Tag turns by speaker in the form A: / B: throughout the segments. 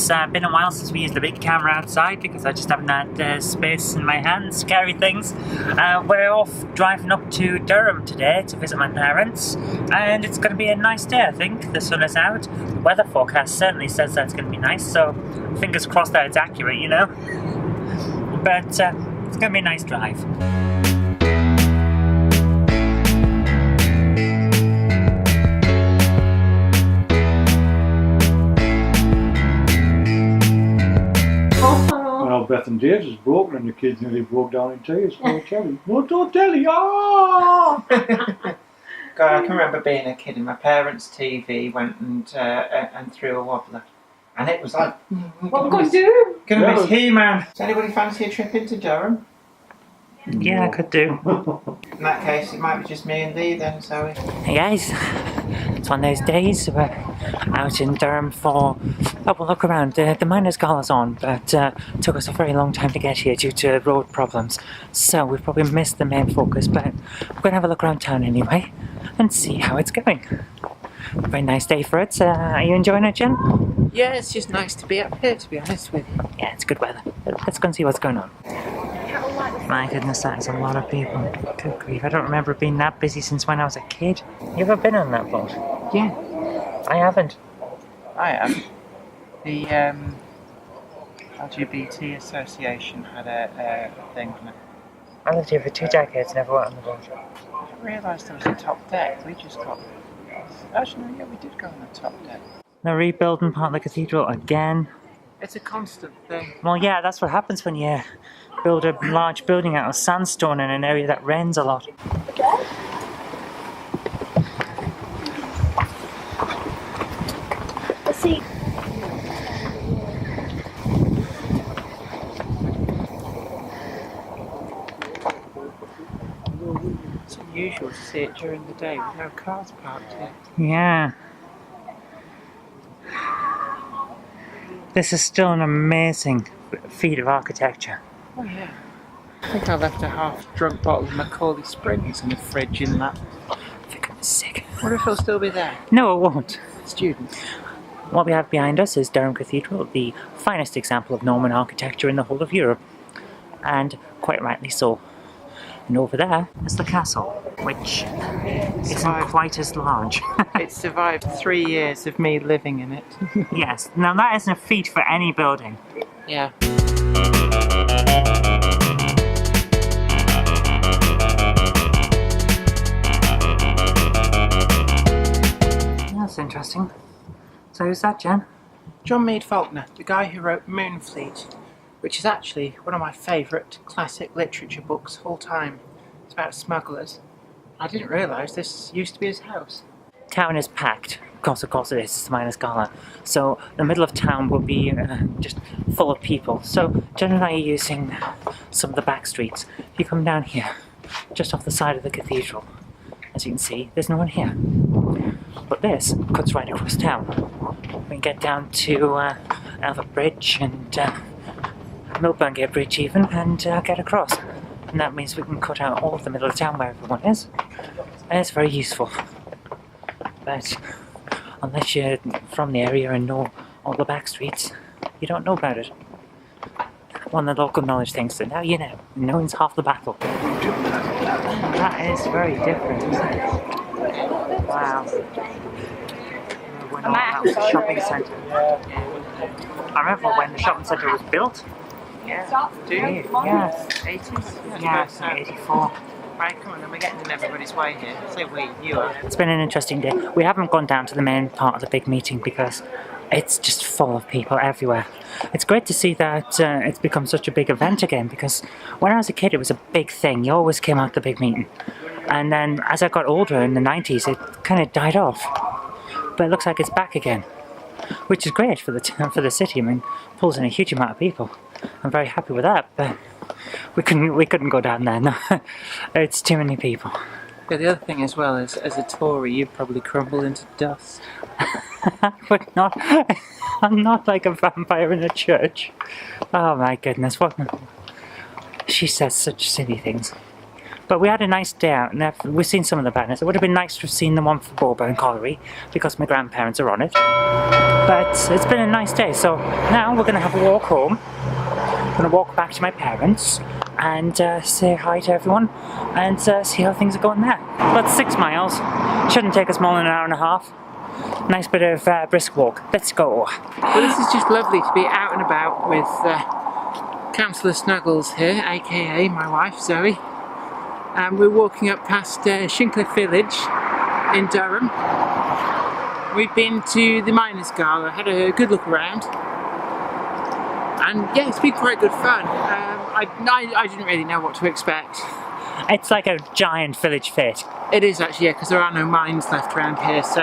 A: It's been a while since we used the big camera outside because I just haven't had space in my hands to carry things. We're off driving up to Durham today to visit my parents, and it's going to be a nice day, I think. The sun is out. The weather forecast certainly says that it's going to be nice, so fingers crossed that it's accurate, you know. But it's going to be a nice drive.
B: Well, Beth and James is broken and the kids nearly broke down in tears. No telly. No, don't telly. Ah!
C: God, I can remember being a kid and my parents' TV went and threw a wobbler. And it was like,
D: what are we going to do?
C: Gonna miss He-Man. Does anybody fancy a trip into Durham?
A: Yeah, I could do.
C: In that case, it might be just me and Lee then, Zoe.
A: Hey guys, it's one of those days we're out in Durham for a look around. The Miners Gala's on, but it took us a very long time to get here due to road problems. So we've probably missed the main focus, but we're going to have a look around town anyway and see how it's going. A very nice day for it. Are you enjoying it, Jen?
C: Yeah, it's just nice to be up here, to be honest with you.
A: Yeah, it's good weather. Let's go and see what's going on. My goodness, that is a lot of people. Good grief, I don't remember it being that busy since when I was a kid. You ever been on that boat?
C: Yeah.
A: I haven't.
C: I have. The LGBT association had a thing on it.
A: I lived here for 2 decades, never went on the boat.
C: I didn't realise there was a top deck. We just got... Actually, no, yeah, we did go on the top deck.
A: They're rebuilding part of the cathedral again.
C: It's a constant thing.
A: Well, yeah, that's what happens when you build a large building out of sandstone in an area that rains a lot.
D: Let's see.
C: It's unusual to see it during the day with no cars parked here.
A: Yeah. This is still an amazing feat of architecture.
C: Oh yeah. I think I left a half-drunk bottle of Macaulay Springs in the fridge in that.
A: For goodness sake.
C: What if it'll still be there?
A: No, it won't.
C: Students.
A: What we have behind us is Durham Cathedral, the finest example of Norman architecture in the whole of Europe. And quite rightly so. And over there is the castle, which isn't quite as large.
C: It survived 3 years of me living in it.
A: Yes, now that isn't a feat for any building.
C: Yeah.
A: That's interesting. So who's that, Jen?
C: John Mead Faulkner, the guy who wrote Moonfleet, which is actually one of my favourite classic literature books of all time. It's about smugglers. I didn't realise this used to be his house.
A: Town is packed. Of course it is. It's the Miners Gala. So the middle of town will be just full of people. So Jen and I are using some of the back streets. If you come down here, just off the side of the cathedral, as you can see, there's no one here. But this cuts right across town. We can get down to Albert Bridge and Milburn Gate Bridge even, and get across. And that means we can cut out all of the middle of town where everyone is. And it's very useful. But unless you're from the area and know all the back streets, you don't know about it. One of the local knowledge things, so now you know. Knowing's half the battle. That is very different, isn't it? Wow. When that was a shopping centre. I remember when the shopping centre was built.
C: Yeah. Do you?
A: Yes.
C: 80s?
A: Yes, 84.
C: Right, come on, then we're getting in everybody's way here. Say we, you are.
A: It's been an interesting day. We haven't gone down to the main part of the big meeting because it's just full of people everywhere. It's great to see that it's become such a big event again, because when I was a kid it was a big thing. You always came out to the big meeting. And then as I got older in the 90s it kind of died off. But it looks like it's back again, which is great for the city. I mean, it pulls in a huge amount of people. I'm very happy with that, but we couldn't go down there. No, it's too many people.
C: Yeah, the other thing as well is, as a Tory, you'd probably crumble into dust.
A: But not. I'm not like a vampire in a church. Oh my goodness! What? She says such silly things. But we had a nice day out, and we've seen some of the banners. It would have been nice to have seen the one for Bowburn Colliery, because my grandparents are on it. But it's been a nice day, so now we're going to have a walk home. I'm going to walk back to my parents and say hi to everyone and see how things are going there. About 6 miles. Shouldn't take us more than an hour and a half. Nice bit of brisk walk. Let's go.
C: Well, this is just lovely to be out and about with Councillor Snuggles here, aka my wife Zoe. And we're walking up past Shincliffe Village in Durham. We've been to the Miners Gala, had a good look around. And yeah, it's been quite good fun. I didn't really know what to expect.
A: It's like a giant village fete.
C: It is actually, yeah, because there are no mines left around here. So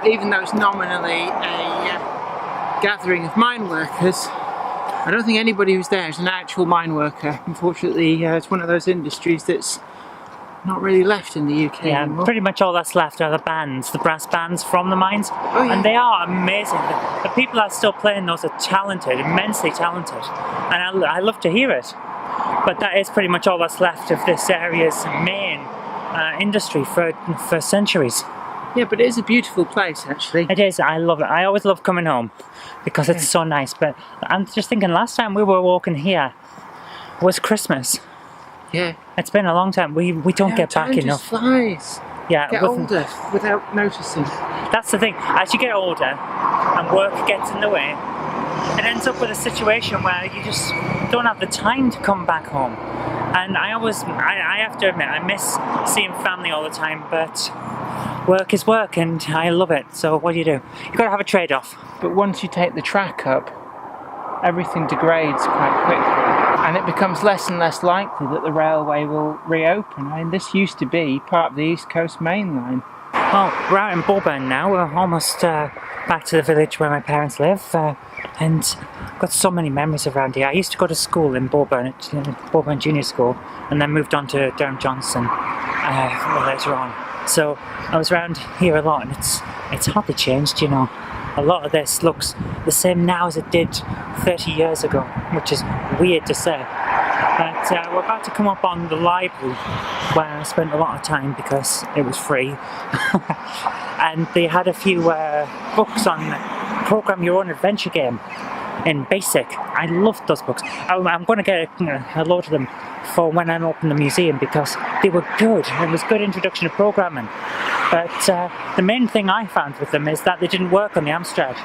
C: even though it's nominally a gathering of mine workers, I don't think anybody who's there is an actual mine worker. Unfortunately, it's one of those industries that's not really left in the UK anymore.
A: Pretty much all that's left are the bands, the brass bands from the mines.
C: Oh, yeah.
A: And they are amazing. The people that are still playing those are talented, immensely talented. And I love to hear it. But that is pretty much all that's left of this area's main industry for centuries.
C: Yeah, but it is a beautiful place, actually.
A: It is, I love it. I always love coming home because it's so nice. But I'm just thinking, last time we were walking here was Christmas.
C: Yeah.
A: It's been a long time. We don't get back
C: time
A: enough.
C: Just flies.
A: Yeah,
C: Get older without noticing.
A: That's the thing. As you get older and work gets in the way, it ends up with a situation where you just don't have the time to come back home. And I have to admit, I miss seeing family all the time, but work is work and I love it. So what do? You've got to have a trade-off.
C: But once you take the track up, everything degrades quite quickly. And it becomes less and less likely that the railway will reopen. I mean, this used to be part of the East Coast Main Line.
A: Well, we're out in Bowburn now. We're almost back to the village where my parents live. And I've got so many memories around here. I used to go to school in Bowburn, at Bowburn Junior School, and then moved on to Durham Johnson later on. So I was around here a lot, and it's hardly changed, you know. A lot of this looks the same now as it did 30 years ago, which is weird to say. But we're about to come up on the library, where I spent a lot of time because it was free. And they had a few books on Program Your Own Adventure Game in BASIC. I loved those books. I'm going to get a load of them for when I'm opening the museum because they were good. It was a good introduction to programming. But the main thing I found with them is that they didn't work on the Amstrad.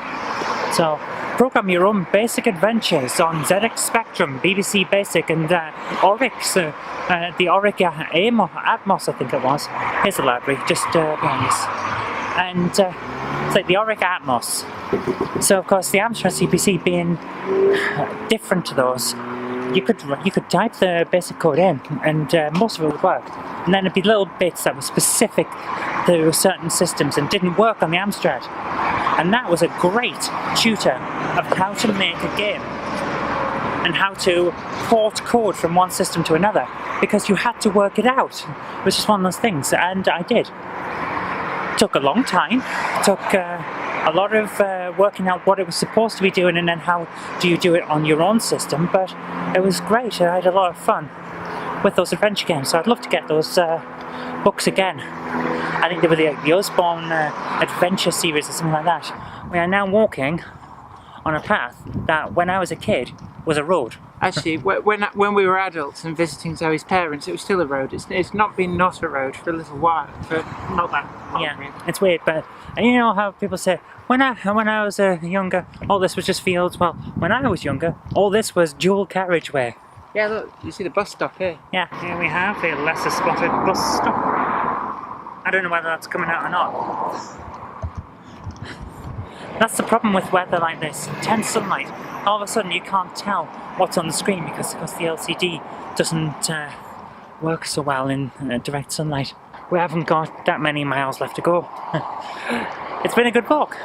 A: So program your own basic adventures on ZX Spectrum, BBC Basic, and Oryx, the Oryx Atmos, I think it was. Here's the library, just behind us. And it's like the Oryx Atmos. So of course the Amstrad CPC being different to those, you could type the basic code in and most of it would work. And then there'd be little bits that were specific to certain systems and didn't work on the Amstrad. And that was a great tutor of how to make a game and how to port code from one system to another, because you had to work it out. It was just one of those things, and I did. It took a long time. It took a lot of working out what it was supposed to be doing and then how do you do it on your own system, but it was great. I had a lot of fun with those adventure games, so I'd love to get those books again. I think they were the Osborne Adventure series or something like that. We are now walking on a path that when I was a kid was a road.
C: Actually, when we were adults and visiting Zoe's parents, it was still a road. It's not been not a road for a little while, for not that long.
A: Yeah,
C: really.
A: it's weird, but you know how people say, when I was younger, all this was just fields. Well, when I was younger, all this was dual carriageway.
C: Yeah, look, you see the bus stop here.
A: Yeah, here we have a lesser spotted bus stop. I don't know whether that's coming out or not. That's the problem with weather like this. Intense sunlight. All of a sudden you can't tell what's on the screen because the LCD doesn't work so well in direct sunlight. We haven't got that many miles left to go. It's been a good walk.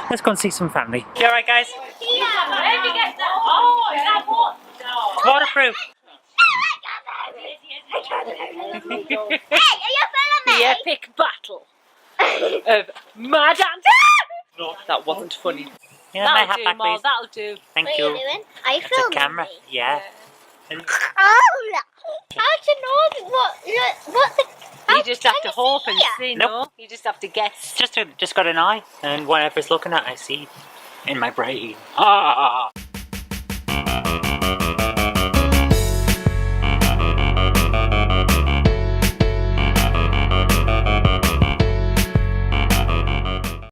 A: Let's go and see some family. You alright, guys?
D: Yeah, where did you get that? Oh, is that what? No.
A: Waterproof.
D: Hey, are you filming me?
E: The epic battle of Mad Ant. No, that wasn't funny.
A: Yeah, my
E: That'll
A: hat
E: do,
A: back,
E: Mom,
A: please.
E: that'll do.
A: Thank
D: What
A: you.
D: are you doing? Are you
A: It's a
D: filming
A: camera.
D: me?
A: Yeah.
D: Oh, look.
A: Okay.
D: How do you know what the...
E: You just have to hope and see,
A: Nope.
E: no? You just have to guess.
A: Just got an eye, and whatever's looking at, I see in my brain. Ah!